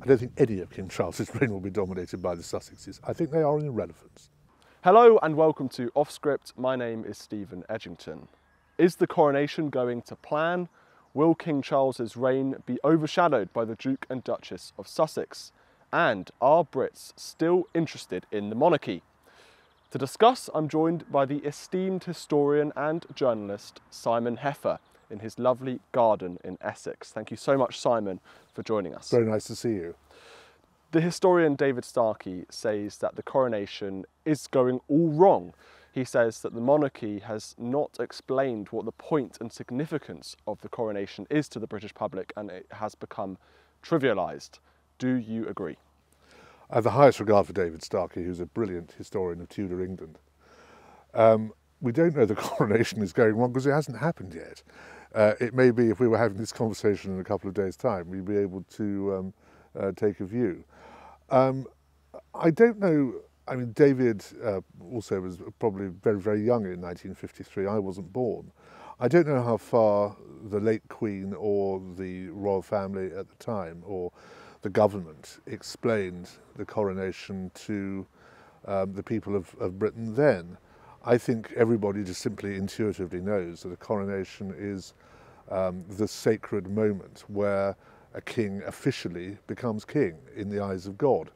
don't think any of King Charles's reign will be dominated by the Sussexes. I think they are an irrelevance. Hello and welcome to Off Script. My name is Stephen Edginton. Is the coronation going to plan? Will King Charles's reign be overshadowed by the Duke and Duchess of Sussex? And are Brits still interested in the monarchy? To discuss, I'm joined by the esteemed historian and journalist Simon Heffer in his lovely garden in Essex. Thank you so much, Simon, for joining us. Very nice to see you. The historian David Starkey says that the coronation is going all wrong. He says that the monarchy has not explained what the point and significance of the coronation is to the British public, and it has become trivialised. Do you agree? I have the highest regard for David Starkey, who's a brilliant historian of Tudor England. We don't know the coronation is going wrong because it hasn't happened yet. It may be, if we were having this conversation in a couple of days' time, we'd be able to take a view. I don't know. I mean, David also was probably very, very young in 1953. I wasn't born. I don't know how far the late Queen or the royal family at the time or the government explained the coronation to the people of Britain then. I think everybody just simply intuitively knows that a coronation is the sacred moment where a king officially becomes king in the eyes of God.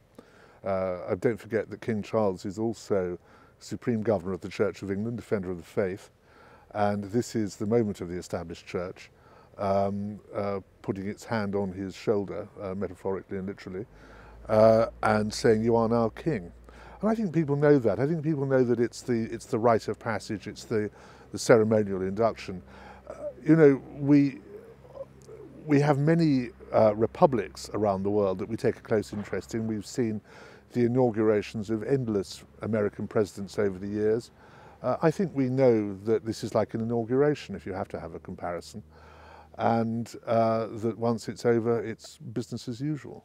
Don't forget that King Charles is also Supreme Governor of the Church of England, defender of the faith, and this is the moment of the established church putting its hand on his shoulder, metaphorically and literally, and saying, "You are now king." And I think people know that. I think people know that it's the rite of passage, it's the ceremonial induction. You know, we have many republics around the world that we take a close interest in. We've seen the inaugurations of endless American presidents over the years. I think we know that this is like an inauguration, if you have to have a comparison, and that once it's over, it's business as usual.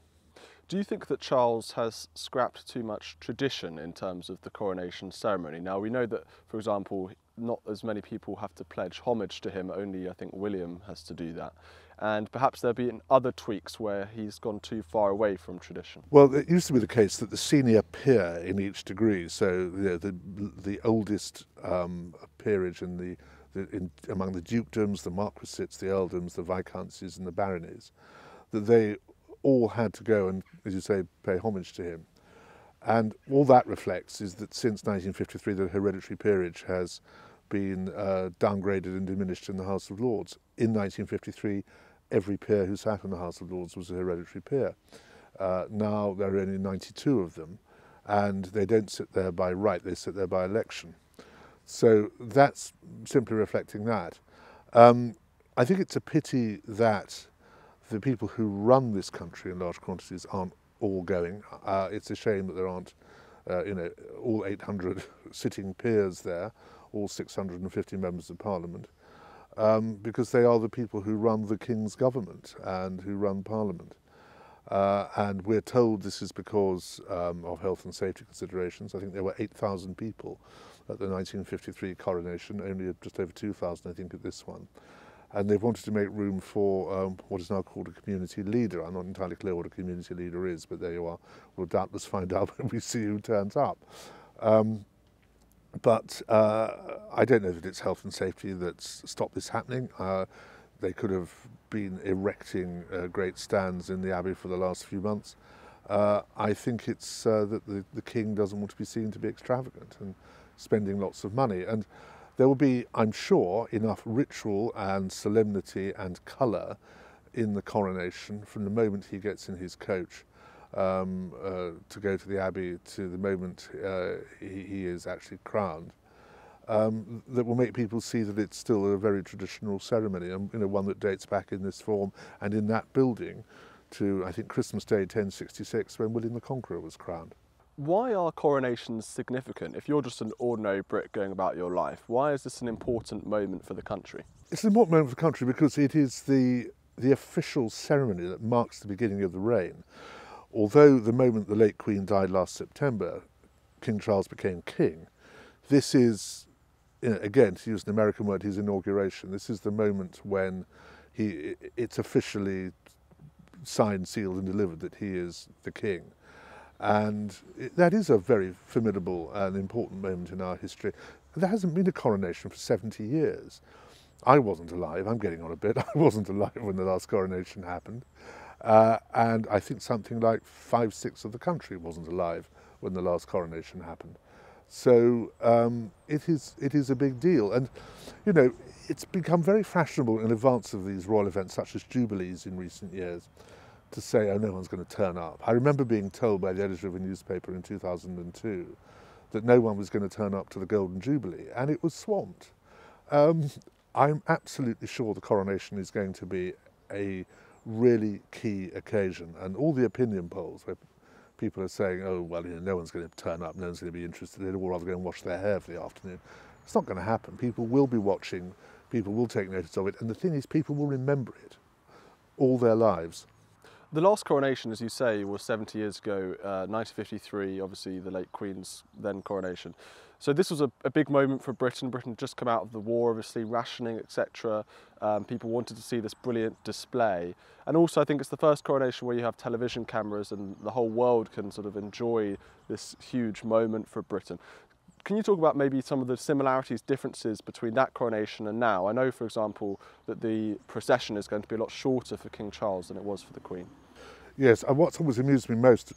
Do you think that Charles has scrapped too much tradition in terms of the coronation ceremony? Now, we know that, for example, not as many people have to pledge homage to him, only I think William has to do that. And perhaps there have been other tweaks where he's gone too far away from tradition. Well, it used to be the case that the senior peer in each degree, so the oldest peerage among the dukedoms, the marquisate, the earldoms, the viscountcies and the baronies, that they all had to go and, as you say, pay homage to him. And all that reflects is that since 1953 the hereditary peerage has been downgraded and diminished in the House of Lords. In 1953 every peer who sat in the House of Lords was a hereditary peer. Now there are only 92 of them, and they don't sit there by right, they sit there by election. So that's simply reflecting that. I think it's a pity that the people who run this country in large quantities aren't all going. It's a shame that there aren't, all 800 sitting peers there, all 650 members of Parliament, because they are the people who run the King's government and who run Parliament. And we're told this is because of health and safety considerations. I think there were 8,000 people at the 1953 coronation, only just over 2,000 I think at this one. And they've wanted to make room for what is now called a community leader. I'm not entirely clear what a community leader is, but there you are. We'll doubtless find out when we see who turns up. But I don't know that it's health and safety that's stopped this happening. They could have been erecting great stands in the Abbey for the last few months. I think it's that the King doesn't want to be seen to be extravagant and spending lots of money. And there will be, I'm sure, enough ritual and solemnity and colour in the coronation from the moment he gets in his coach to go to the Abbey to the moment he is actually crowned, that will make people see that it's still a very traditional ceremony, and one that dates back in this form and in that building to, I think, Christmas Day 1066, when William the Conqueror was crowned. Why are coronations significant? If you're just an ordinary Brit going about your life, why is this an important moment for the country? It's an important moment for the country because it is the official ceremony that marks the beginning of the reign. Although the moment the late Queen died last September, King Charles became king, this is, again, to use an American word, his inauguration. This is the moment when it's officially signed, sealed and delivered that he is the king. And that is a very formidable and important moment in our history. There hasn't been a coronation for 70 years. I wasn't alive, I'm getting on a bit, I wasn't alive when the last coronation happened. And I think something like 5/6 of the country wasn't alive when the last coronation happened. So it is a big deal. And, you know, it's become very fashionable in advance of these royal events, such as jubilees in recent years, to say, oh, no one's going to turn up. I remember being told by the editor of a newspaper in 2002 that no one was going to turn up to the Golden Jubilee, and it was swamped. I'm absolutely sure the coronation is going to be a really key occasion, and all the opinion polls where people are saying, oh, well, you know, no one's going to turn up, no one's going to be interested, they'd all rather go and wash their hair for the afternoon. It's not going to happen. People will be watching, people will take notice of it, and the thing is, people will remember it all their lives. The last coronation, as you say, was 70 years ago, 1953, obviously the late Queen's then coronation. So this was a big moment for Britain. Britain had just come out of the war, obviously, rationing, etc. People wanted to see this brilliant display. And also I think it's the first coronation where you have television cameras and the whole world can sort of enjoy this huge moment for Britain. Can you talk about maybe some of the similarities, differences between that coronation and now? I know, for example, that the procession is going to be a lot shorter for King Charles than it was for the Queen. Yes, and what's always amused me most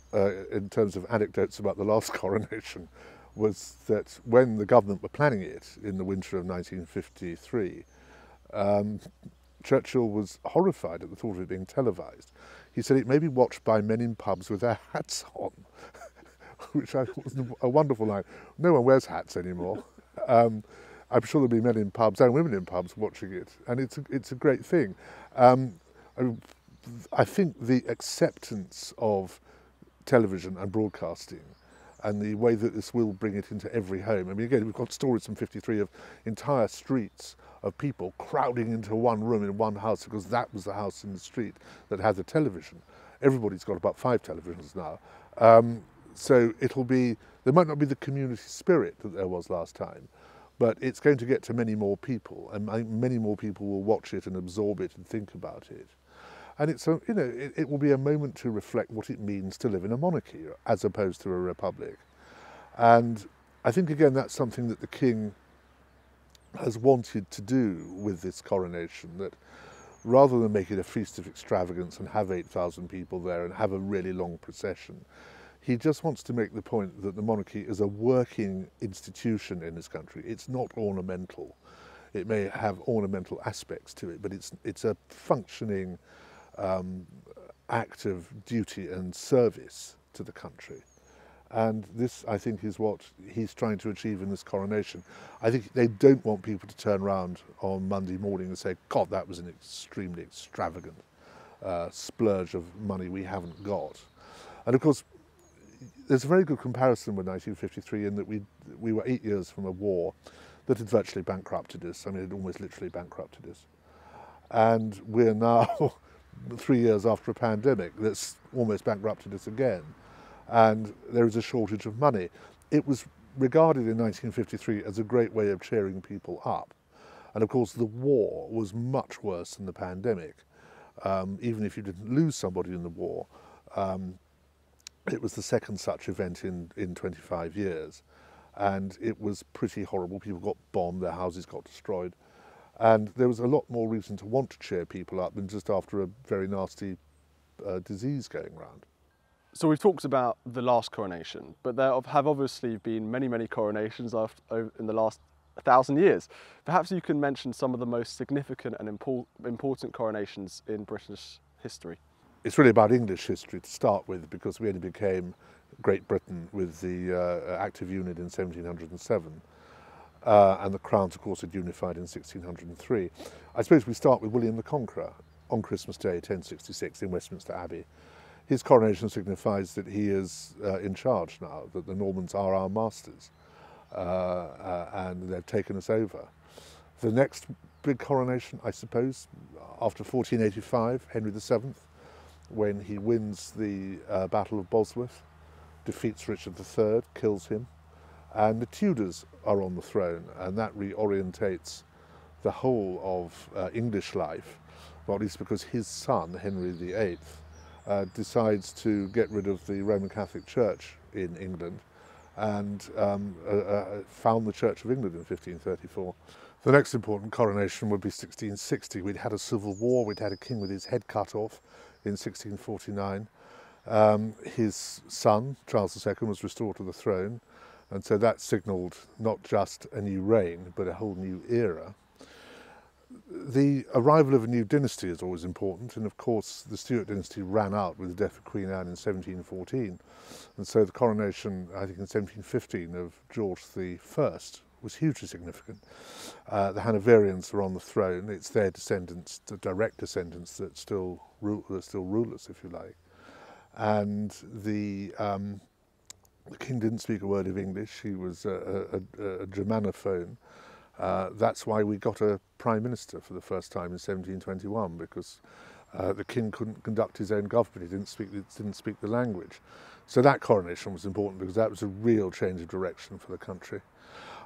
in terms of anecdotes about the last coronation was that when the government were planning it in the winter of 1953, Churchill was horrified at the thought of it being televised. He said it may be watched by men in pubs with their hats on, which I thought was a wonderful line. No one wears hats anymore. I'm sure there'll be men in pubs and women in pubs watching it, and it's a great thing. I think the acceptance of television and broadcasting and the way that this will bring it into every home. I mean, again, we've got stories from 53 of entire streets of people crowding into one room in one house because that was the house in the street that had the television. Everybody's got about 5 televisions now. So it'll be, there might not be the community spirit that there was last time, but it's going to get to many more people, and many more people will watch it and absorb it and think about it. And it's a, you know, it will be a moment to reflect what it means to live in a monarchy as opposed to a republic. And I think, again, that's something that the King has wanted to do with this coronation, that rather than make it a feast of extravagance and have 8,000 people there and have a really long procession, he just wants to make the point that the monarchy is a working institution in this country. It's not ornamental. It may have ornamental aspects to it, but it's a functioning act of duty and service to the country. And this, I think, is what he's trying to achieve in this coronation. I think they don't want people to turn around on Monday morning and say, God, that was an extremely extravagant splurge of money we haven't got. And of course, there's a very good comparison with 1953 in that we were 8 years from a war that had virtually bankrupted us. I mean, it had almost literally bankrupted us. And we're now 3 years after a pandemic that's almost bankrupted us again. And there is a shortage of money. It was regarded in 1953 as a great way of cheering people up. And of course, the war was much worse than the pandemic. Even if you didn't lose somebody in the war, it was the second such event in 25 years. And it was pretty horrible. People got bombed, their houses got destroyed. And there was a lot more reason to want to cheer people up than just after a very nasty disease going around. So we've talked about the last coronation, but there have obviously been many, many coronations in the last 1,000 years. Perhaps you can mention some of the most significant and important coronations in British history. It's really about English history to start with, because we only became Great Britain with the active unit in 1707. And the crowns, of course, had unified in 1603. I suppose we start with William the Conqueror on Christmas Day, 1066, in Westminster Abbey. His coronation signifies that he is in charge now, that the Normans are our masters, and they've taken us over. The next big coronation, I suppose, after 1485, Henry VII, when he wins the Battle of Bosworth, defeats Richard III, kills him, and the Tudors are on the throne, and that reorientates the whole of English life, not least because his son, Henry VIII, decides to get rid of the Roman Catholic Church in England and found the Church of England in 1534. The next important coronation would be 1660. We'd had a civil war, we'd had a king with his head cut off in 1649. His son, Charles II, was restored to the throne, and so that signalled not just a new reign, but a whole new era. The arrival of a new dynasty is always important, and of course the Stuart dynasty ran out with the death of Queen Anne in 1714, and so the coronation, I think in 1715, of George I was hugely significant. The Hanoverians are on the throne. It's their descendants, the direct descendants, that still rule us, if you like. And the king didn't speak a word of English. He was a Germanophone. That's why we got a prime minister for the first time in 1721, because the king couldn't conduct his own government. He didn't speak the language. So that coronation was important because that was a real change of direction for the country.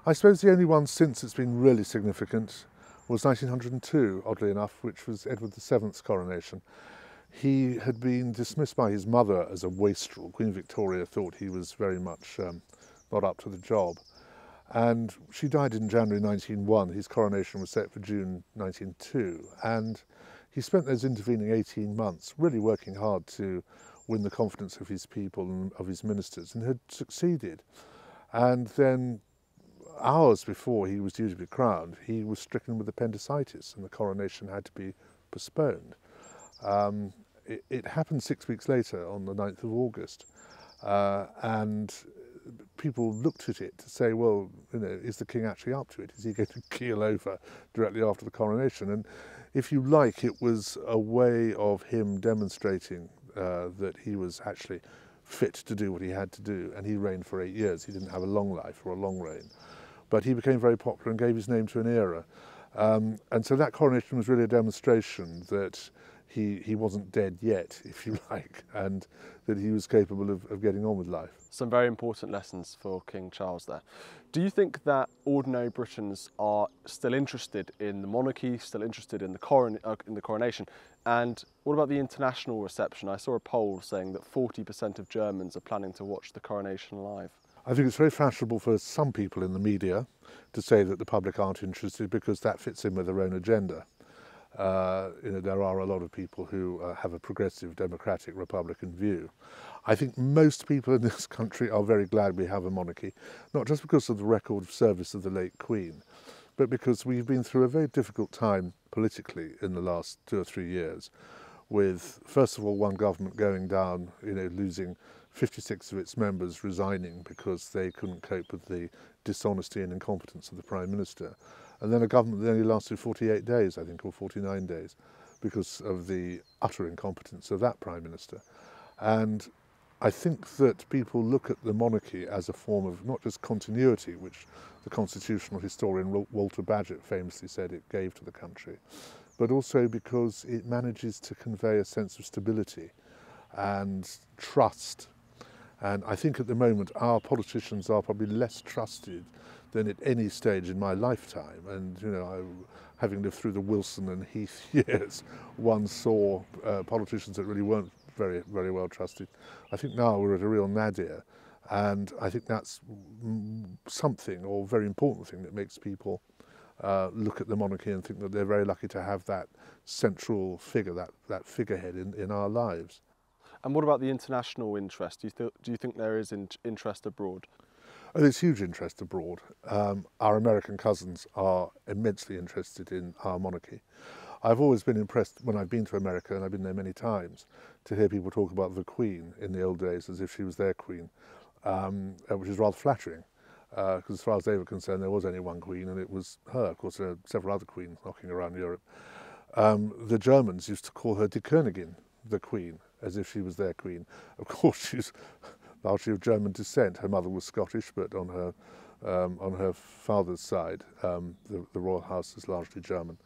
I suppose the only one since it's been really significant was 1902, oddly enough, which was Edward VII's coronation. He had been dismissed by his mother as a wastrel. Queen Victoria thought he was very much not up to the job. And she died in January 1901. His coronation was set for June 1902. And he spent those intervening 18 months really working hard to win the confidence of his people and of his ministers, and had succeeded. And then hours before he was due to be crowned, he was stricken with appendicitis and the coronation had to be postponed. It happened 6 weeks later on the 9th of August, and people looked at it to say, well, you know, is the king actually up to it? Is he going to keel over directly after the coronation? And if you like, it was a way of him demonstrating that he was actually fit to do what he had to do, and he reigned for 8 years. He didn't have a long life or a long reign, but he became very popular and gave his name to an era. And so that coronation was really a demonstration that he wasn't dead yet, if you like, and that he was capable of getting on with life. Some very important lessons for King Charles there. Do you think that ordinary Britons are still interested in the monarchy, still interested in the coronation? And what about the international reception? I saw a poll saying that 40% of Germans are planning to watch the coronation live. I think it's very fashionable for some people in the media to say that the public aren't interested because that fits in with their own agenda. You know, there are a lot of people who have a progressive, democratic, republican view. I think most people in this country are very glad we have a monarchy, not just because of the record of service of the late Queen, but because we've been through a very difficult time politically in the last 2 or 3 years, with, first of all, one government going down, you know, losing 56 of its members, resigning because they couldn't cope with the dishonesty and incompetence of the Prime Minister. And then a government that only lasted 48 days, I think, or 49 days, because of the utter incompetence of that Prime Minister. And I think that people look at the monarchy as a form of not just continuity, which the constitutional historian Walter Bagehot famously said it gave to the country, but also because it manages to convey a sense of stability and trust. And I think at the moment our politicians are probably less trusted than at any stage in my lifetime. And, you know, having lived through the Wilson and Heath years, one saw politicians that really weren't very well trusted. I think now we're at a real nadir, and I think that's something, or a very important thing, that makes people look at the monarchy and think that they're very lucky to have that central figure, that figurehead in our lives. And what about the international interest? Do you think there is interest abroad? Oh, there's huge interest abroad. Our American cousins are immensely interested in our monarchy. I've always been impressed when I've been to America, and I've been there many times, to hear people talk about the Queen in the old days as if she was their Queen, which is rather flattering, because as far as they were concerned, there was only one Queen, and it was her. Of course, there are several other Queens knocking around Europe. The Germans used to call her Die Königin, the Queen, as if she was their Queen. Of course, she's largely of German descent. Her mother was Scottish, but on her father's side, the royal house is largely German.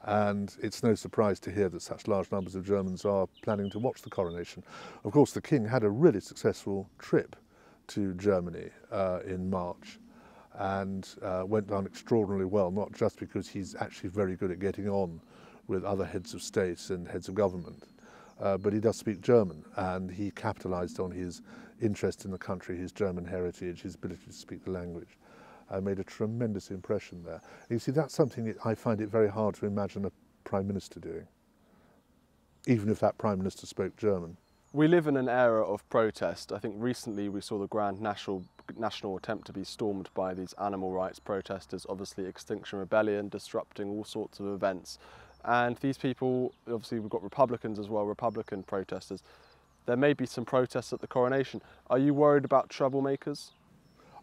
And it's no surprise to hear that such large numbers of Germans are planning to watch the coronation. Of course, the King had a really successful trip to Germany in March, and went down extraordinarily well, not just because he's actually very good at getting on with other heads of state and heads of government, but he does speak German, and he capitalised on his interest in the country, his German heritage, his ability to speak the language. Made a tremendous impression there. And you see, that's something I find it very hard to imagine a Prime Minister doing, even if that Prime Minister spoke German. We live in an era of protest. I think recently we saw the grand national attempt to be stormed by these animal rights protesters, obviously Extinction Rebellion, disrupting all sorts of events. And these people, obviously we've got Republicans as well, Republican protesters. There may be some protests at the coronation. Are you worried about troublemakers?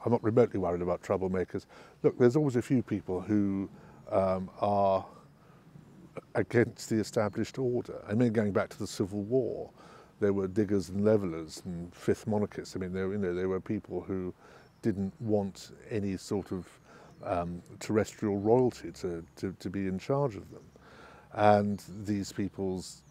I'm not remotely worried about troublemakers. Look, there's always a few people who are against the established order. I mean, going back to the Civil War, there were diggers and levellers and fifth monarchists. I mean, there were people who didn't want any sort of terrestrial royalty to be in charge of them. And these people's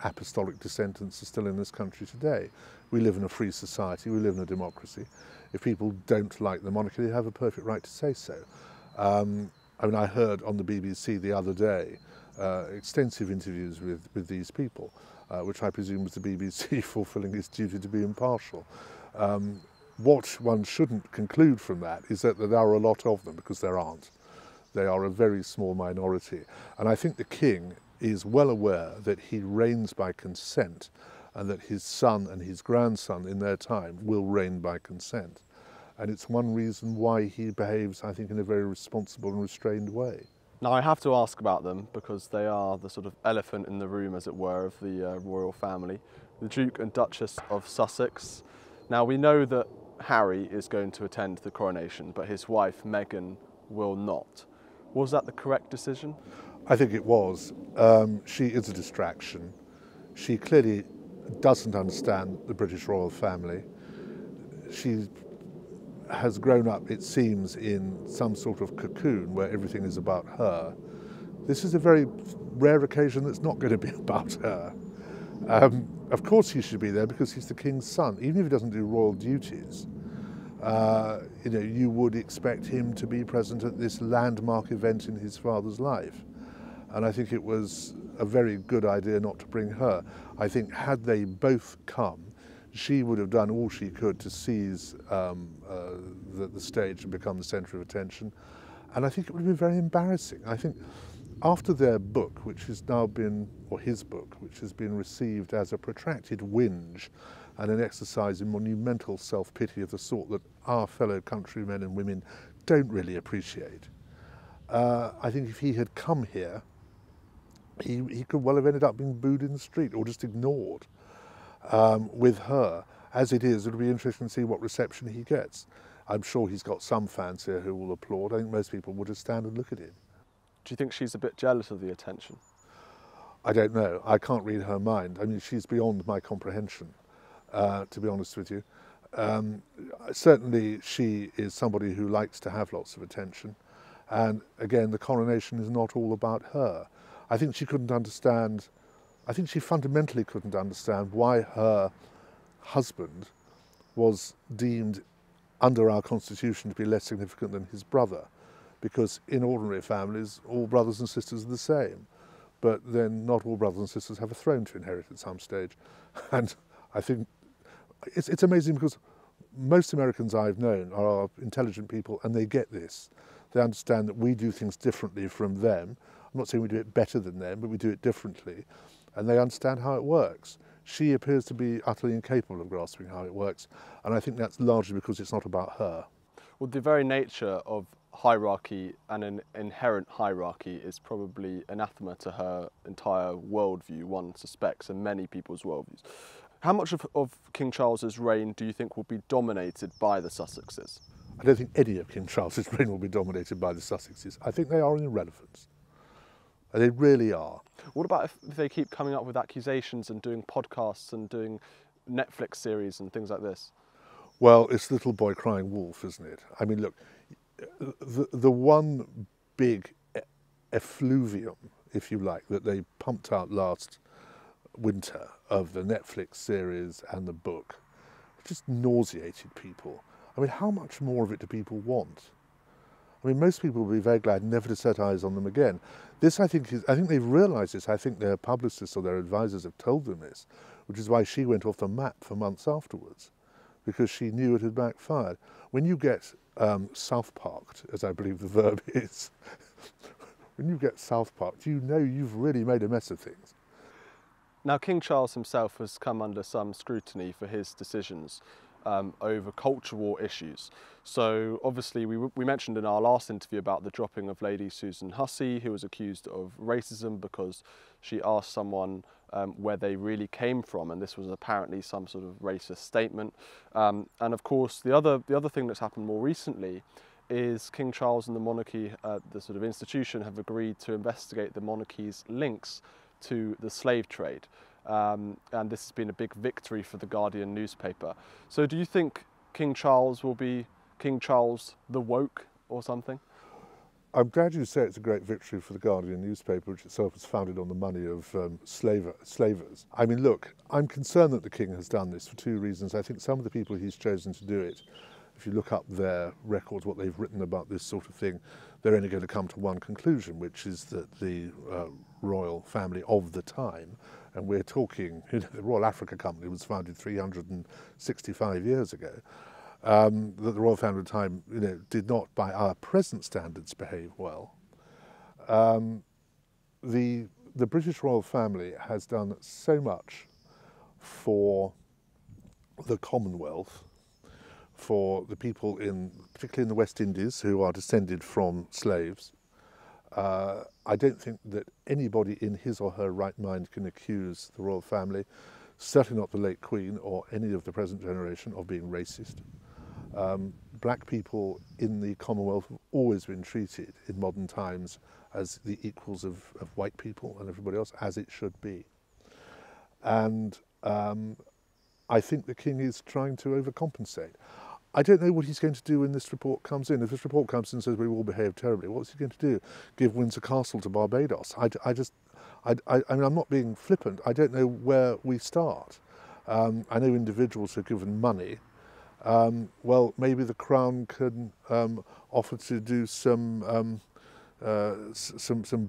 apostolic descendants are still in this country today. We live in a free society, we live in a democracy. If people don't like the monarchy, they have a perfect right to say so. I mean, I heard on the BBC the other day extensive interviews with these people, which I presume was the BBC fulfilling its duty to be impartial. What one shouldn't conclude from that is that there are a lot of them, because there aren't. They are a very small minority. And I think the King is well aware that he reigns by consent, and that his son and his grandson in their time will reign by consent. And it's one reason why he behaves, I think, in a very responsible and restrained way. Now I have to ask about them because they are the sort of elephant in the room, as it were, of the royal family. The Duke and Duchess of Sussex. Now we know that Harry is going to attend the coronation, but his wife Meghan will not. Was that the correct decision? I think it was. She is a distraction. She clearly doesn't understand the British royal family. She has grown up, it seems, in some sort of cocoon where everything is about her. This is a very rare occasion that's not going to be about her. Of course he should be there because he's the King's son, even if he doesn't do royal duties. You would expect him to be present at this landmark event in his father's life. And I think it was a very good idea not to bring her. I think had they both come, she would have done all she could to seize the stage and become the centre of attention. And I think it would have been very embarrassing. I think after their book, which has now been, or his book, which has been received as a protracted whinge and an exercise in monumental self-pity of the sort that our fellow countrymen and women don't really appreciate, I think if he had come here, he could well have ended up being booed in the street or just ignored. With her, as it is, it'll be interesting to see what reception he gets. I'm sure he's got some fans here who will applaud. I think most people would just stand and look at him. Do you think she's a bit jealous of the attention? I don't know. I can't read her mind. I mean, she's beyond my comprehension, to be honest with you. Certainly she is somebody who likes to have lots of attention. And again, the coronation is not all about her. I think she couldn't understand, I think she fundamentally couldn't understand why her husband was deemed under our constitution to be less significant than his brother. Because in ordinary families, all brothers and sisters are the same. But then not all brothers and sisters have a throne to inherit at some stage. And I think it's amazing because most Americans I've known are intelligent people and they get this. They understand that we do things differently from them. I'm not saying we do it better than them, but we do it differently. And they understand how it works. She appears to be utterly incapable of grasping how it works. And I think that's largely because it's not about her. Well, the very nature of hierarchy and an inherent hierarchy is probably anathema to her entire worldview, one suspects, and many people's worldviews. How much of King Charles's reign do you think will be dominated by the Sussexes? I don't think any of King Charles's reign will be dominated by the Sussexes. I think they are irrelevant. They really are. What about if they keep coming up with accusations and doing podcasts and doing Netflix series and things like this? Well, it's little boy crying wolf, isn't it? I mean, look, the one big effluvium, if you like, that they pumped out last winter of the Netflix series and the book just nauseated people. I mean, how much more of it do people want? I mean, most people will be very glad never to set eyes on them again. This, I think they've realised this. I think their publicists or their advisors have told them this, which is why she went off the map for months afterwards, because she knew it had backfired. When you get South Parked, as I believe the verb is, when you get South Parked, you know you've really made a mess of things. Now, King Charles himself has come under some scrutiny for his decisions over cultural issues. So obviously we mentioned in our last interview about the dropping of Lady Susan Hussey, who was accused of racism because she asked someone where they really came from, and this was apparently some sort of racist statement. And of course the other thing that's happened more recently is King Charles and the monarchy, the sort of institution, have agreed to investigate the monarchy's links to the slave trade. And this has been a big victory for the Guardian newspaper. So do you think King Charles will be King Charles the Woke or something? I'm glad you say it's a great victory for the Guardian newspaper, which itself was founded on the money of slavers. I mean, look, I'm concerned that the King has done this for two reasons. I think some of the people he's chosen to do it, if you look up their records, what they've written about this sort of thing, they're only going to come to one conclusion, which is that the royal family of the time, and we're talking, you know, the Royal Africa Company was founded 365 years ago, that the royal family of the time, you know, did not, by our present standards, behave well. The British royal family has done so much for the Commonwealth, for the people particularly in the West Indies, who are descended from slaves. I don't think that anybody in his or her right mind can accuse the royal family, certainly not the late Queen or any of the present generation, of being racist. Black people in the Commonwealth have always been treated in modern times as the equals of white people and everybody else, as it should be. And I think the King is trying to overcompensate. I don't know what he's going to do when this report comes in. If this report comes in and says we all behaved terribly, what's he going to do? Give Windsor Castle to Barbados? I mean, I'm not being flippant. I don't know where we start. I know individuals who are given money. Well, maybe the Crown can offer to do some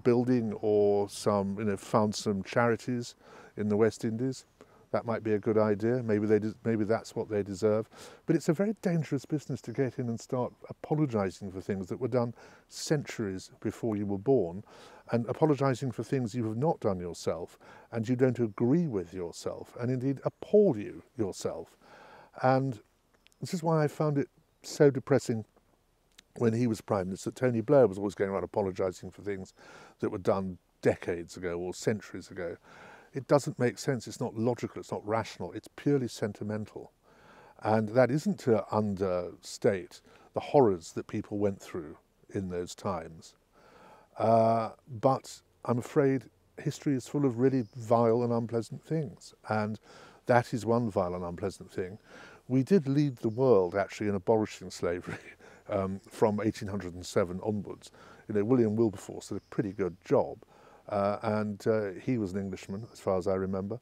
building or found some charities in the West Indies. That might be a good idea. Maybe that's what they deserve. But it's a very dangerous business to get in and start apologising for things that were done centuries before you were born, and apologising for things you have not done yourself and you don't agree with yourself, and indeed appall you yourself. And this is why I found it so depressing when he was Prime Minister. Tony Blair was always going around apologising for things that were done decades ago or centuries ago. It doesn't make sense, it's not logical, it's not rational, it's purely sentimental. And that isn't to understate the horrors that people went through in those times. But I'm afraid history is full of really vile and unpleasant things, and that is one vile and unpleasant thing. We did lead the world actually in abolishing slavery from 1807 onwards. You know, William Wilberforce did a pretty good job. And he was an Englishman, as far as I remember.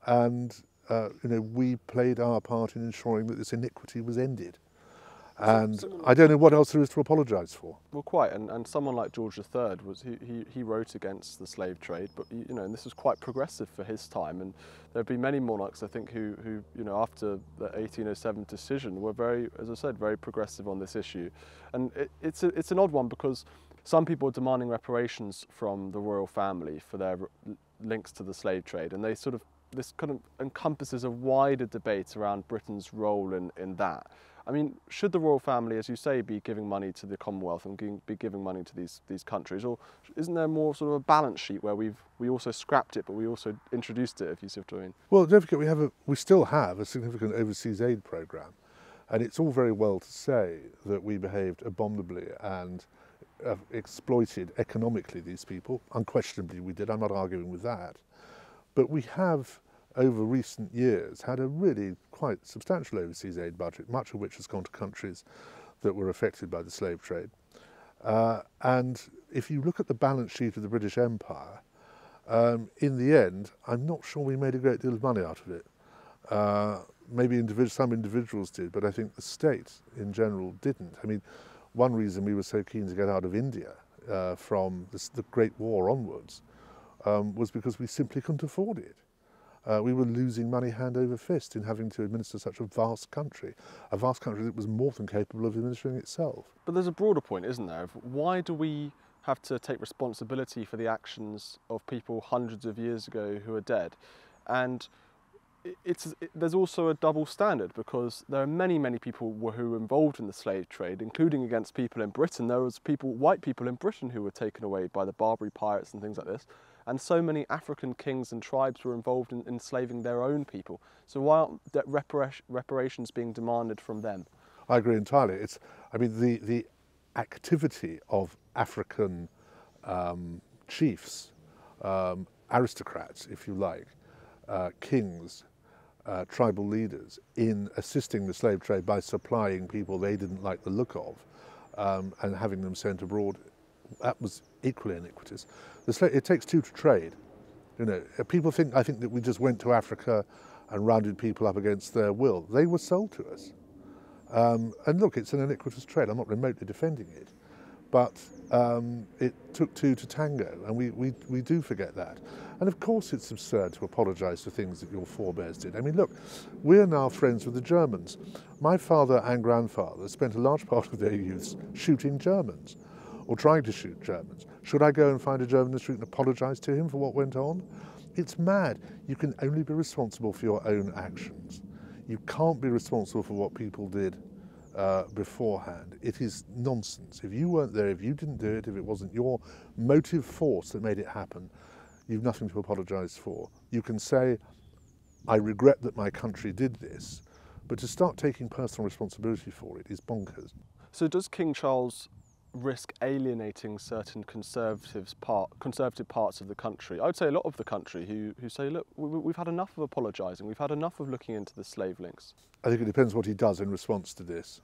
And, you know, we played our part in ensuring that this iniquity was ended. And I don't know what else there is to apologise for. Well, quite. And someone like George III, he wrote against the slave trade, but, you know, and this was quite progressive for his time. And there have been many monarchs, I think, who you know, after the 1807 decision were very, as I said, very progressive on this issue. And it's an odd one because some people are demanding reparations from the royal family for their links to the slave trade, and this kind of encompasses a wider debate around Britain's role in that. I mean, should the royal family, as you say, be giving money to the Commonwealth and be giving money to these countries, or isn't there more sort of a balance sheet where we also scrapped it, but we also introduced it, if you see what I mean? Well, don't forget we still have a significant overseas aid programme, and it's all very well to say that we behaved abominably and exploited economically these people. Unquestionably we did, I'm not arguing with that. But we have, over recent years, had a really quite substantial overseas aid budget, much of which has gone to countries that were affected by the slave trade. And if you look at the balance sheet of the British Empire, in the end, I'm not sure we made a great deal of money out of it. Maybe some individuals did, but I think the state in general didn't. I mean, one reason we were so keen to get out of India from the Great War onwards was because we simply couldn't afford it. We were losing money hand over fist in having to administer such a vast country that was more than capable of administering itself. But there's a broader point, isn't there, of why do we have to take responsibility for the actions of people hundreds of years ago who are dead? And there's also a double standard, because there are many, many people who were involved in the slave trade, including against people in Britain. There was white people in Britain who were taken away by the Barbary pirates and things like this. And so many African kings and tribes were involved in enslaving their own people. So why aren't reparations being demanded from them? I agree entirely. The activity of African chiefs, aristocrats, if you like, kings, tribal leaders, in assisting the slave trade by supplying people they didn't like the look of and having them sent abroad, that was equally iniquitous. It takes two to trade. You know, I think that we just went to Africa and rounded people up against their will. They were sold to us. And look, it's an iniquitous trade. I'm not remotely defending it. But it took two to tango, and we do forget that. And of course it's absurd to apologise for things that your forebears did. I mean, look, we're now friends with the Germans. My father and grandfather spent a large part of their youths shooting Germans, or trying to shoot Germans. Should I go and find a German in the street and apologise to him for what went on? It's mad. You can only be responsible for your own actions. You can't be responsible for what people did beforehand. It is nonsense. If you weren't there, if you didn't do it, if it wasn't your motive force that made it happen, you've nothing to apologise for. You can say, I regret that my country did this, but to start taking personal responsibility for it is bonkers. So does King Charles risk alienating certain conservative parts of the country? I would say a lot of the country who say, look, we've had enough of apologising, we've had enough of looking into the slave links. I think it depends what he does in response to this.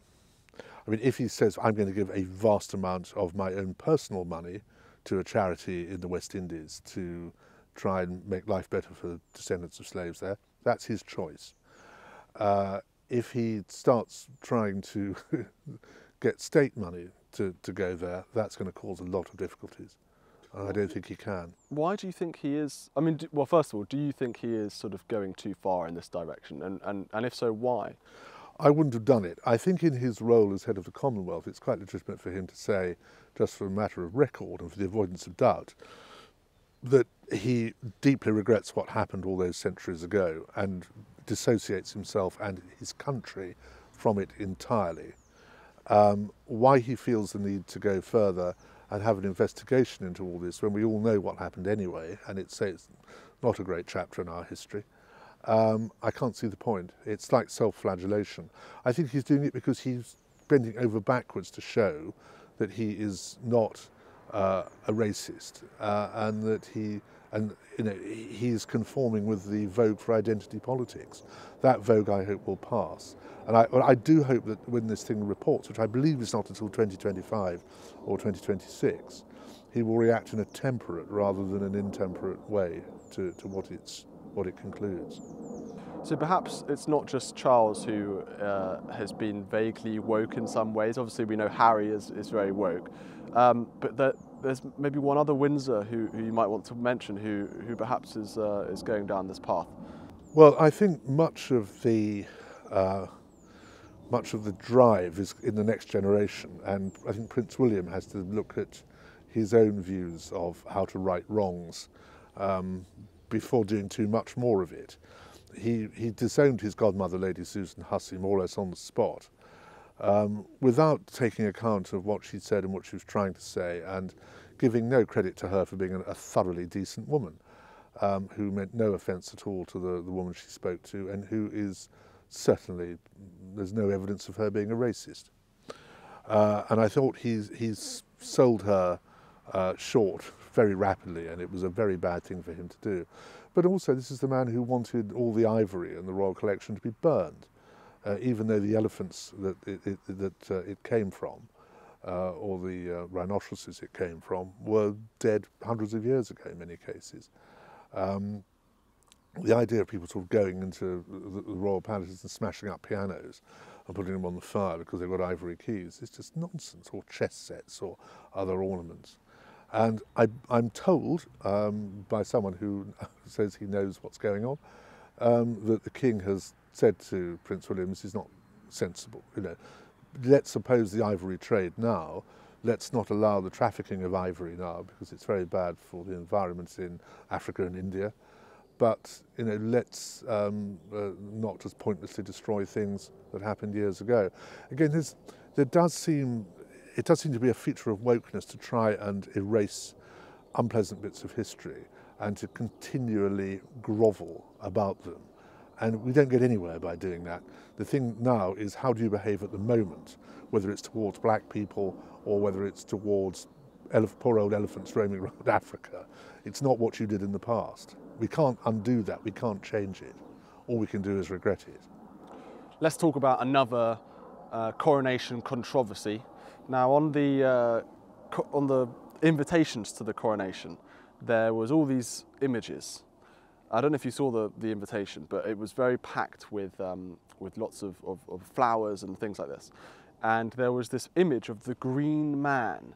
I mean, if he says, I'm going to give a vast amount of my own personal money to a charity in the West Indies to try and make life better for descendants of slaves there, that's his choice. If he starts trying to get state money to go there, that's going to cause a lot of difficulties. And I don't think he can. Why do you think he is? I mean, well, first of all, do you think he is sort of going too far in this direction? And if so, why? I wouldn't have done it. I think in his role as head of the Commonwealth, it's quite legitimate for him to say, just for a matter of record and for the avoidance of doubt, that he deeply regrets what happened all those centuries ago and dissociates himself and his country from it entirely. Why he feels the need to go further and have an investigation into all this when we all know what happened anyway, and it's not a great chapter in our history, I can't see the point. It's like self-flagellation. I think he's doing it because he's bending over backwards to show that he is not a racist and that he's conforming with the vogue for identity politics. That vogue, I hope, will pass. And I do hope that when this thing reports, which I believe is not until 2025 or 2026, he will react in a temperate rather than an intemperate way to what it concludes. So perhaps it's not just Charles who has been vaguely woke in some ways. Obviously we know Harry is very woke, but there's maybe one other Windsor who you might want to mention who perhaps is going down this path. Well, I think much of the drive is in the next generation, and I think Prince William has to look at his own views of how to right wrongs before doing too much more of it. He disowned his godmother, Lady Susan Hussey, more or less on the spot, without taking account of what she said and what she was trying to say, and giving no credit to her for being a thoroughly decent woman, who meant no offence at all to the woman she spoke to, and who is certainly, there's no evidence of her being a racist. And I thought he's sold her short very rapidly, and it was a very bad thing for him to do. But also, this is the man who wanted all the ivory in the royal collection to be burned, even though the elephants that it came from, or the rhinoceroses it came from, were dead hundreds of years ago in many cases. The idea of people sort of going into the royal palaces and smashing up pianos and putting them on the fire because they've got ivory keys is just nonsense, or chess sets or other ornaments. And I'm told by someone who says he knows what's going on, that the King has said to Prince William, this is not sensible. Let's oppose the ivory trade now. Let's not allow the trafficking of ivory now because it's very bad for the environment in Africa and India. But let's not just pointlessly destroy things that happened years ago. Again, it does seem to be a feature of wokeness to try and erase unpleasant bits of history and to continually grovel about them. And we don't get anywhere by doing that. The thing now is, how do you behave at the moment, whether it's towards black people or whether it's towards poor old elephants roaming around Africa. It's not what you did in the past. We can't undo that. We can't change it. All we can do is regret it. Let's talk about another coronation controversy. Now, on the invitations to the coronation, there was all these images. I don't know if you saw the invitation, but it was very packed with lots of flowers and things like this. And there was this image of the Green Man.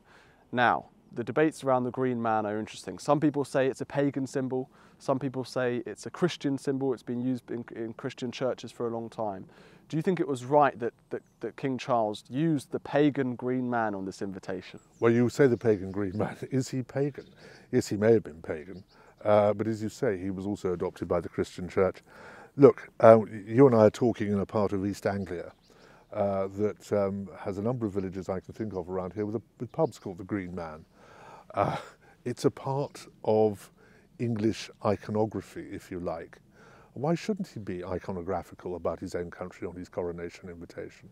Now, the debates around the Green Man are interesting. Some people say it's a pagan symbol. Some people say it's a Christian symbol. It's been used in Christian churches for a long time. Do you think it was right that King Charles used the pagan Green Man on this invitation? Well, you say the pagan Green Man. Is he pagan? Yes, he may have been pagan. But as you say, he was also adopted by the Christian church. Look, you and I are talking in a part of East Anglia that has a number of villages I can think of around here with pubs called the Green Man. It's a part of English iconography, if you like. Why shouldn't he be iconographical about his own country on his coronation invitation?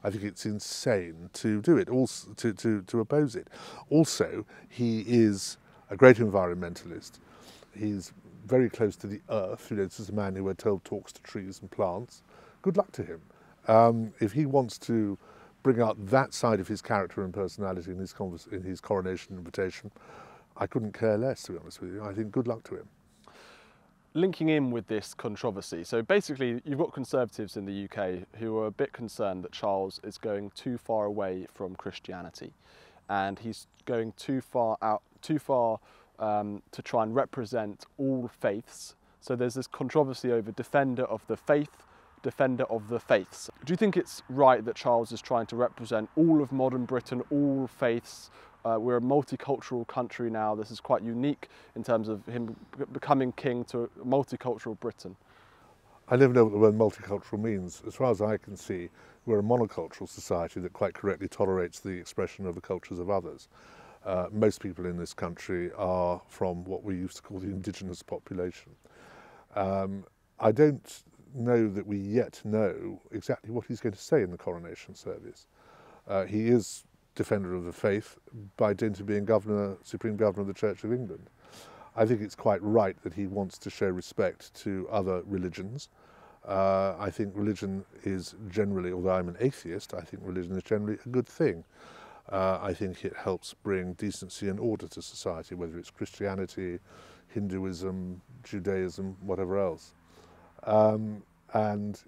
I think it's insane to do it, also to oppose it. Also, he is a great environmentalist. He's very close to the earth. This is a man who we're told talks to trees and plants. Good luck to him. If he wants to bring out that side of his character and personality in his coronation invitation, I couldn't care less, to be honest with you. I think good luck to him. Linking in with this controversy, so basically you've got Conservatives in the UK who are a bit concerned that Charles is going too far away from Christianity, and he's going too far to try and represent all faiths. So there's this controversy over defender of the faith, defender of the faiths. Do you think it's right that Charles is trying to represent all of modern Britain, all faiths? We're a multicultural country now. This is quite unique in terms of him becoming king to a multicultural Britain. I never know what the word multicultural means. As far as I can see, we're a monocultural society that quite correctly tolerates the expression of the cultures of others. Most people in this country are from what we used to call the indigenous population. I don't know that we yet know exactly what he's going to say in the coronation service. He is defender of the faith by dint of being Supreme Governor of the Church of England. I think it's quite right that he wants to show respect to other religions. I think religion is generally, although I'm an atheist, I think religion is generally a good thing. I think it helps bring decency and order to society, whether it's Christianity, Hinduism, Judaism, whatever else. And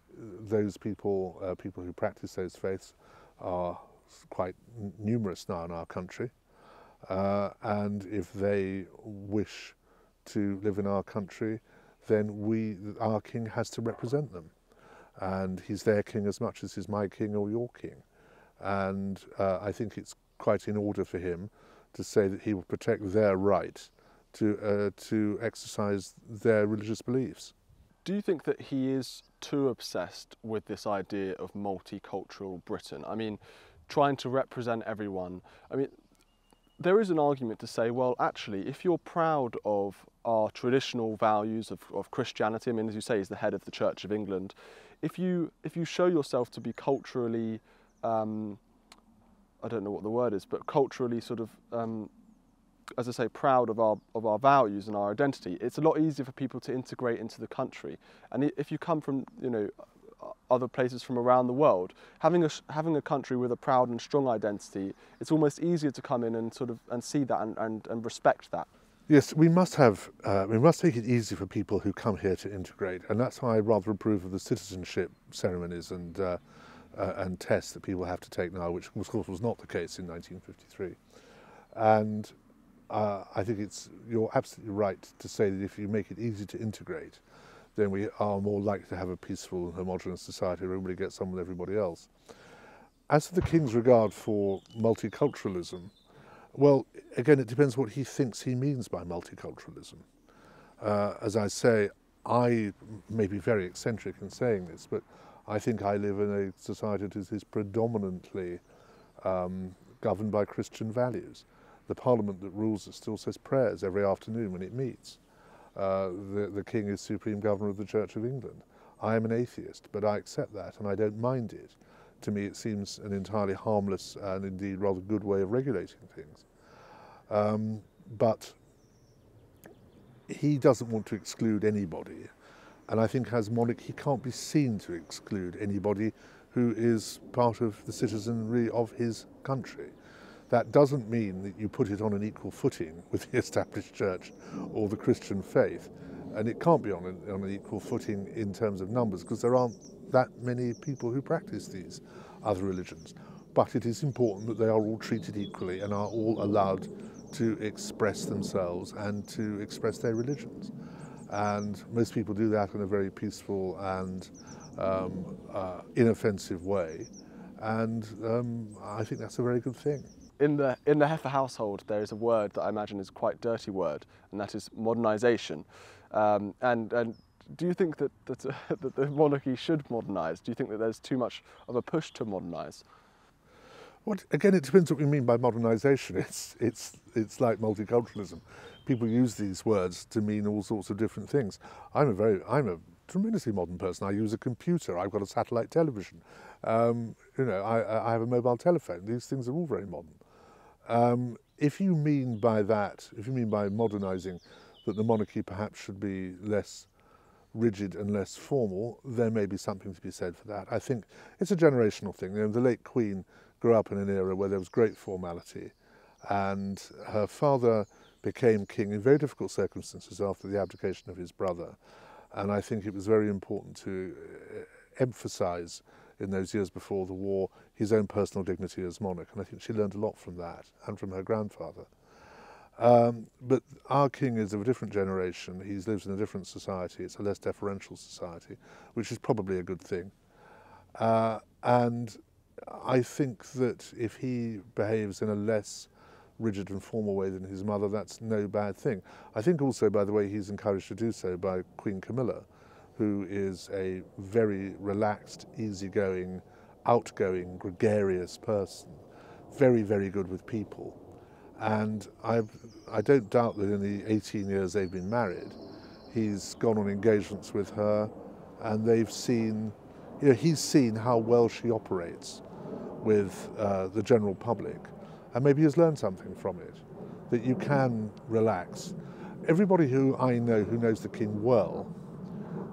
those people who practice those faiths are quite numerous now in our country. And if they wish to live in our country, then our king has to represent them. And he's their king as much as he's my king or your king. And I think it's quite in order for him to say that he will protect their right to exercise their religious beliefs. Do you think that he is too obsessed with this idea of multicultural Britain? I mean, trying to represent everyone. I mean, there is an argument to say, well, actually, if you're proud of our traditional values of Christianity, I mean, as you say, he's the head of the Church of England, if you show yourself to be culturally, I don't know what the word is, but culturally sort of, as I say, proud of our values and our identity, it's a lot easier for people to integrate into the country. And if you come from, other places from around the world, having a country with a proud and strong identity, it's almost easier to come in and see that and respect that. Yes, we must take it easy for people who come here to integrate, and that's why I rather approve of the citizenship ceremonies and and tests that people have to take now, which of course was not the case in 1953. And I think you're absolutely right to say that if you make it easy to integrate, then we are more likely to have a peaceful and homogenous society where everybody gets on with everybody else. As for the King's regard for multiculturalism, well, again, it depends what he thinks he means by multiculturalism. As I say, I may be very eccentric in saying this, but I think I live in a society that is predominantly governed by Christian values. The Parliament that rules us still says prayers every afternoon when it meets. The King is Supreme Governor of the Church of England. I am an atheist, but I accept that and I don't mind it. To me, it seems an entirely harmless and indeed rather good way of regulating things. But he doesn't want to exclude anybody. And I think as monarch, he can't be seen to exclude anybody who is part of the citizenry of his country. That doesn't mean that you put it on an equal footing with the established church or the Christian faith. And it can't be on an equal footing in terms of numbers, because there aren't that many people who practice these other religions. But it is important that they are all treated equally and are all allowed to express themselves and to express their religions. And most people do that in a very peaceful and inoffensive way. And I think that's a very good thing. In the Heffer household, there is a word that I imagine is quite a dirty word, and that is modernisation. And do you think that the monarchy should modernise? Do you think that there's too much of a push to modernise? Well, again, it depends what we mean by modernisation. It's like multiculturalism. People use these words to mean all sorts of different things. I'm a tremendously modern person. I use a computer. I've got a satellite television. I have a mobile telephone. These things are all very modern. If you mean by modernising that the monarchy perhaps should be less rigid and less formal, there may be something to be said for that. I think it's a generational thing. The late Queen grew up in an era where there was great formality, and her father became king in very difficult circumstances after the abdication of his brother. And I think it was very important to emphasise in those years before the war his own personal dignity as monarch, and I think she learned a lot from that and from her grandfather. But our king is of a different generation. He lives in a different society. It's a less deferential society, which is probably a good thing. And I think that if he behaves in a less rigid and formal way than his mother, that's no bad thing. I think also, by the way, he's encouraged to do so by Queen Camilla, who is a very relaxed, easygoing, outgoing, gregarious person, very, very good with people. And I don't doubt that in the 18 years they've been married, he's gone on engagements with her, and they've seen, he's seen how well she operates with the general public, and maybe he's learned something from it, that you can relax. Everybody who I know who knows the king well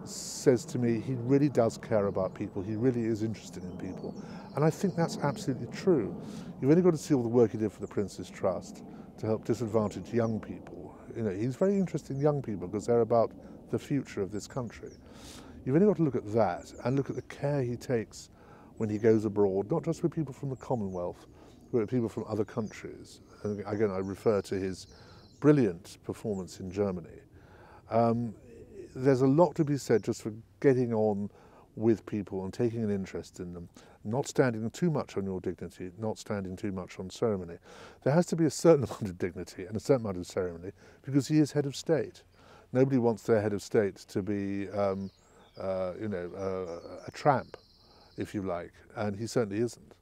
says to me he really does care about people, he really is interested in people, and I think that's absolutely true. You've only got to see all the work he did for the Prince's Trust to help disadvantaged young people. He's very interested in young people because they're about the future of this country. You've only got to look at that and look at the care he takes when he goes abroad, not just with people from the Commonwealth, but with people from other countries. And again, I refer to his brilliant performance in Germany. There's a lot to be said just for getting on with people and taking an interest in them, not standing too much on your dignity, not standing too much on ceremony. There has to be a certain amount of dignity and a certain amount of ceremony because he is head of state. Nobody wants their head of state to be, a tramp, if you like, and he certainly isn't.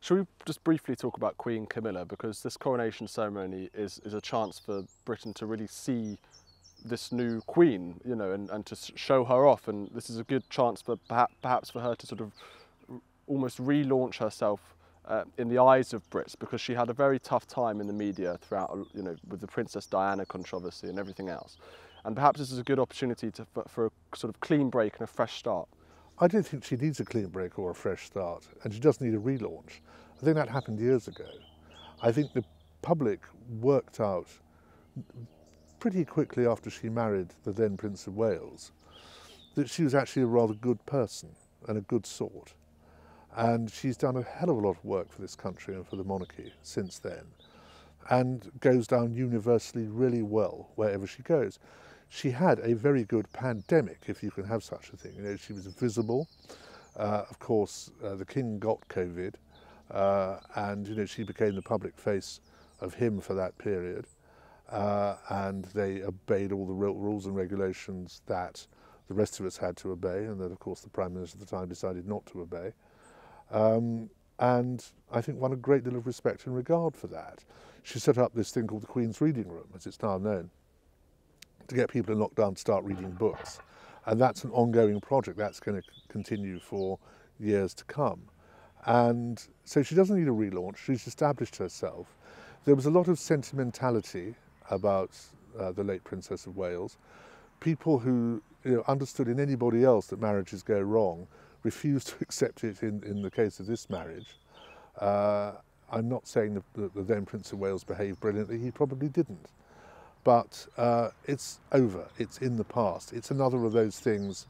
Shall we just briefly talk about Queen Camilla, because this coronation ceremony is a chance for Britain to really see this new queen, and to show her off, and this is a good chance for perhaps for her to sort of almost relaunch herself in the eyes of Brits, because she had a very tough time in the media throughout, with the Princess Diana controversy and everything else, and perhaps this is a good opportunity for a sort of clean break and a fresh start. I don't think she needs a clean break or a fresh start, and she doesn't need a relaunch. I think that happened years ago. I think the public worked out pretty quickly after she married the then Prince of Wales that she was actually a rather good person and a good sort. And she's done a hell of a lot of work for this country and for the monarchy since then, and goes down universally really well wherever she goes. She had a very good pandemic, if you can have such a thing. You know, she was visible. Of course, the king got COVID, and you know, she became the public face of him for that period, and they obeyed all the rules and regulations that the rest of us had to obey, and that of course the Prime Minister at the time decided not to obey. And I think won a great deal of respect and regard for that. She set up this thing called the Queen's Reading Room, as it's now known, to get people in lockdown to start reading books. And that's an ongoing project that's going to continue for years to come. And so she doesn't need a relaunch. She's established herself. There was a lot of sentimentality about the late Princess of Wales. People who understood in anybody else that marriages go wrong refused to accept it in the case of this marriage. I'm not saying that the then Prince of Wales behaved brilliantly. He probably didn't. But it's over. It's in the past. It's another of those things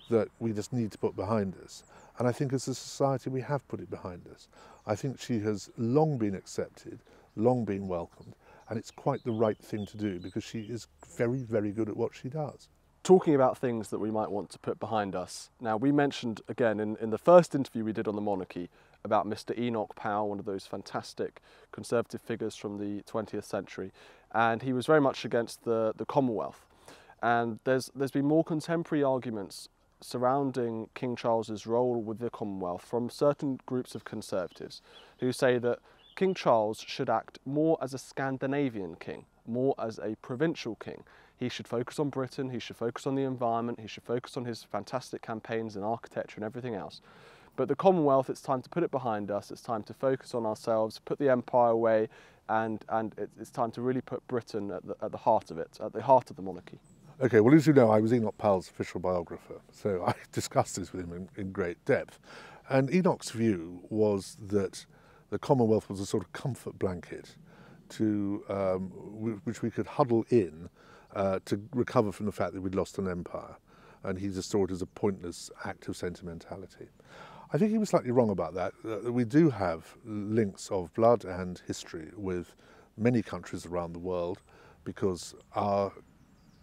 that we just need to put behind us. And I think as a society we have put it behind us. I think she has long been accepted, long been welcomed, and it's quite the right thing to do because she is very, very good at what she does. Talking about things that we might want to put behind us. Now, we mentioned, again, in the first interview we did on the monarchy, about Mr. Enoch Powell, one of those fantastic conservative figures from the 20th century, and he was very much against the Commonwealth. And there's been more contemporary arguments surrounding King Charles's role with the Commonwealth from certain groups of conservatives who say that King Charles should act more as a Scandinavian king, more as a provincial king. He should focus on Britain, he should focus on the environment, he should focus on his fantastic campaigns in architecture and everything else. But the Commonwealth, it's time to put it behind us, it's time to focus on ourselves, put the empire away, and it's time to really put Britain at the heart of it, at the heart of the monarchy. Okay, well, as you know, I was Enoch Powell's official biographer, so I discussed this with him in great depth. And Enoch's view was that the Commonwealth was a sort of comfort blanket to which we could huddle in to recover from the fact that we'd lost an empire. And he just saw it as a pointless act of sentimentality. I think he was slightly wrong about that. We do have links of blood and history with many countries around the world because our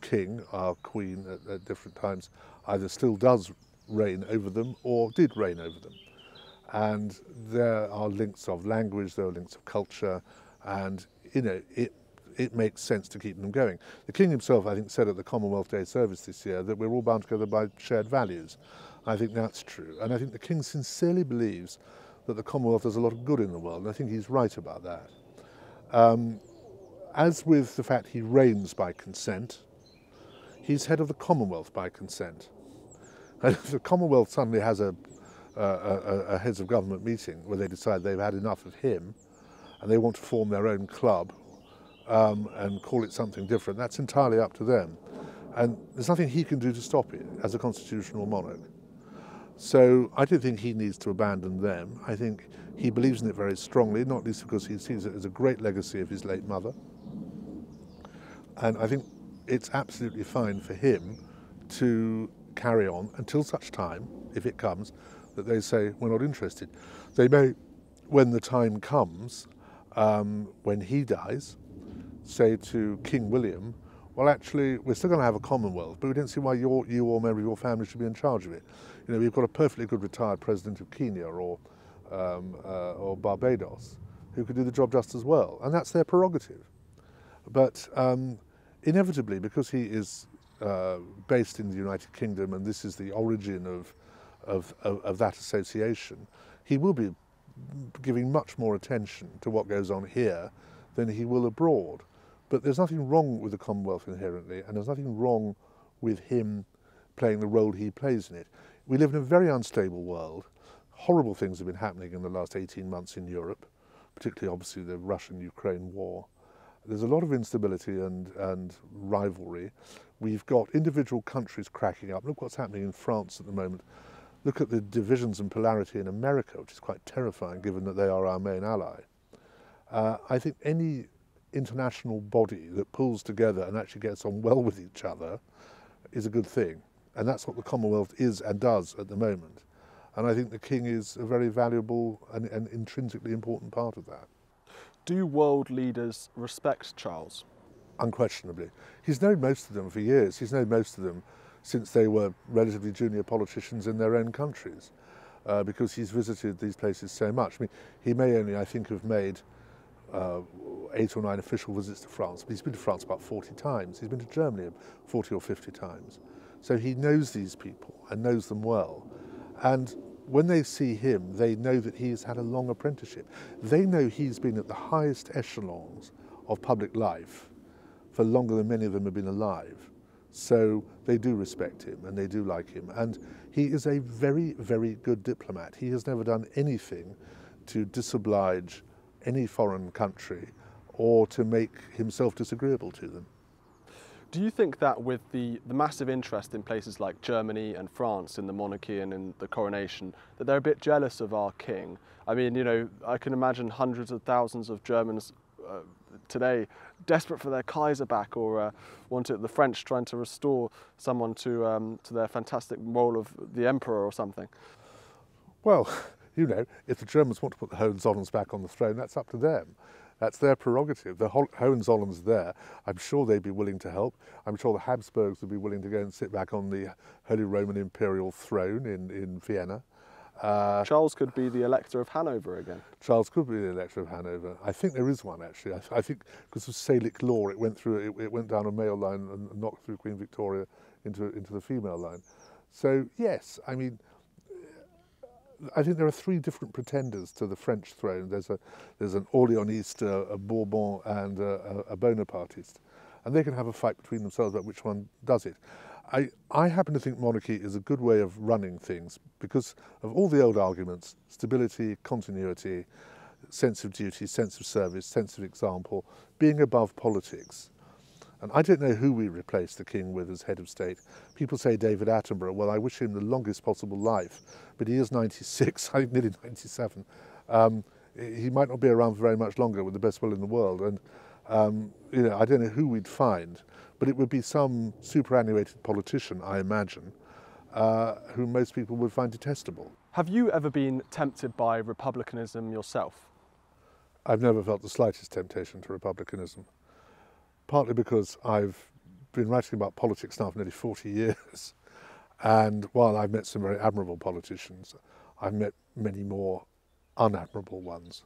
king, our queen at different times, either still does reign over them or did reign over them. And there are links of language, there are links of culture, and it makes sense to keep them going. The king himself, I think, said at the Commonwealth Day service this year that we're all bound together by shared values. I think that's true. And I think the king sincerely believes that the Commonwealth does a lot of good in the world, and I think he's right about that. As with the fact he reigns by consent, he's head of the Commonwealth by consent. And if the Commonwealth suddenly has a heads of government meeting where they decide they've had enough of him and they want to form their own club and call it something different, that's entirely up to them. And there's nothing he can do to stop it as a constitutional monarch. So I don't think he needs to abandon them. I think he believes in it very strongly, not least because he sees it as a great legacy of his late mother. And I think it's absolutely fine for him to carry on until such time, if it comes, that they say, we're not interested. They may, when the time comes, when he dies, say to King William, well, actually, we're still going to have a Commonwealth, but we don't see why you or member of your family should be in charge of it. You know, we've got a perfectly good retired president of Kenya or Barbados who could do the job just as well, and that's their prerogative. But inevitably, because he is based in the United Kingdom and this is the origin of that association, he will be giving much more attention to what goes on here than he will abroad. But there's nothing wrong with the Commonwealth inherently, and there's nothing wrong with him playing the role he plays in it. We live in a very unstable world. Horrible things have been happening in the last 18 months in Europe, particularly obviously the Russian-Ukraine war. There's a lot of instability and rivalry. We've got individual countries cracking up. Look what's happening in France at the moment. Look at the divisions and polarity in America, which is quite terrifying given that they are our main ally. I think any international body that pulls together and actually gets on well with each other is a good thing. And that's what the Commonwealth is and does at the moment. And I think the king is a very valuable and intrinsically important part of that. Do world leaders respect Charles? Unquestionably. He's known most of them for years. He's known most of them since they were relatively junior politicians in their own countries, because he's visited these places so much. I mean, he may only, I think, have made 8 or 9 official visits to France, but he's been to France about 40 times. He's been to Germany 40 or 50 times. So he knows these people and knows them well. And when they see him, they know that he's had a long apprenticeship. They know he's been at the highest echelons of public life for longer than many of them have been alive. So they do respect him and they do like him. And he is a very, very good diplomat. He has never done anything to disoblige any foreign country or to make himself disagreeable to them. Do you think that with the massive interest in places like Germany and France in the monarchy and in the coronation, that they're a bit jealous of our king? I mean, you know, I can imagine hundreds of thousands of Germans today desperate for their Kaiser back, or the French trying to restore someone to their fantastic role of the emperor or something. Well, you know, if the Germans want to put the Hohenzollerns back on the throne, that's up to them. That's their prerogative. The Hohenzollerns there, I'm sure they'd be willing to help. I'm sure the Habsburgs would be willing to go and sit back on the Holy Roman Imperial throne in Vienna. Charles could be the elector of Hanover again. Charles could be the elector of Hanover. I think there is one, actually. I think because of Salic law, it went down a male line and knocked through Queen Victoria into the female line. So yes, I mean, I think there are 3 different pretenders to the French throne. There's an Orleaniste, a Bourbon, and a Bonapartiste, and they can have a fight between themselves about which one does it. I happen to think monarchy is a good way of running things because of all the old arguments: stability, continuity, sense of duty, sense of service, sense of example, being above politics. And I don't know who we replace the king with as head of state. People say David Attenborough. Well, I wish him the longest possible life, but he is 96, I think nearly 97. He might not be around for very much longer with the best will in the world. And you know, I don't know who we'd find, but it would be some superannuated politician, I imagine, who most people would find detestable. Have you ever been tempted by republicanism yourself? I've never felt the slightest temptation to republicanism. Partly because I've been writing about politics now for nearly 40 years. And while I've met some very admirable politicians, I've met many more unadmirable ones.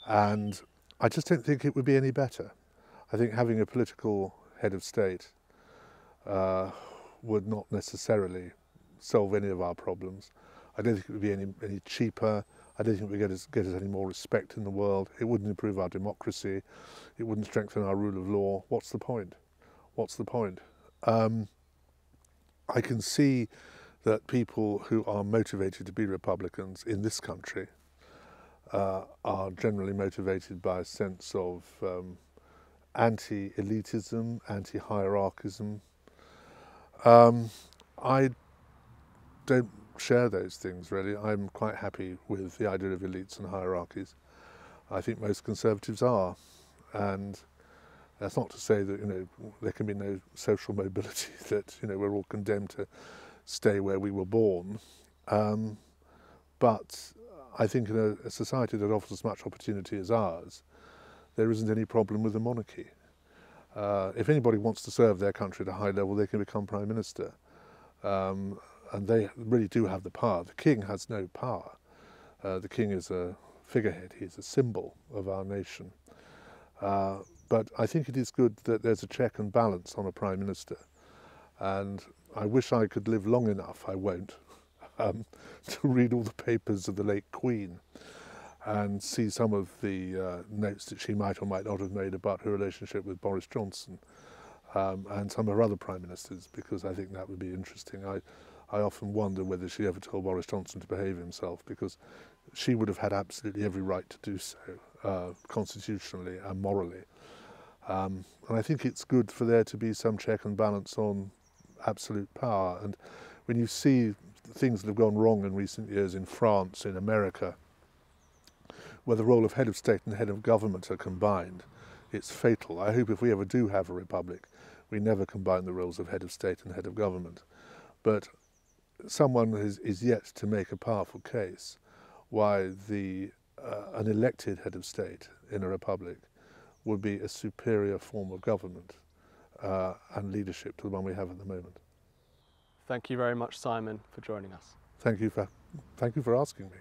And I just don't think it would be any better. I think having a political head of state would not necessarily solve any of our problems. I don't think it would be any cheaper. I don't think it would get us any more respect in the world. It wouldn't improve our democracy. It wouldn't strengthen our rule of law. What's the point? What's the point? I can see that people who are motivated to be Republicans in this country are generally motivated by a sense of anti-elitism, anti-hierarchism. I don't share those things, really. I'm quite happy with the idea of elites and hierarchies. I think most Conservatives are, and that's not to say that, you know, there can be no social mobility, that, you know, we're all condemned to stay where we were born. But I think in a society that offers as much opportunity as ours, there isn't any problem with the monarchy. If anybody wants to serve their country at a high level, they can become Prime Minister. And they really do have the power. The king has no power. The king is a figurehead. He's a symbol of our nation. But I think it is good that there's a check and balance on a Prime Minister. And I wish I could live long enough, I won't, to read all the papers of the late Queen and see some of the notes that she might or might not have made about her relationship with Boris Johnson and some of her other Prime Ministers, because I think that would be interesting. I often wonder whether she ever told Boris Johnson to behave himself, because she would have had absolutely every right to do so, constitutionally and morally. And I think it's good for there to be some check and balance on absolute power. And when you see things that have gone wrong in recent years in France, in America, where the role of head of state and head of government are combined, it's fatal. I hope if we ever do have a republic, we never combine the roles of head of state and head of government. But someone is yet to make a powerful case why an elected head of state in a republic would be a superior form of government and leadership to the one we have at the moment. Thank you very much, Simon, for joining us. Thank you for asking me.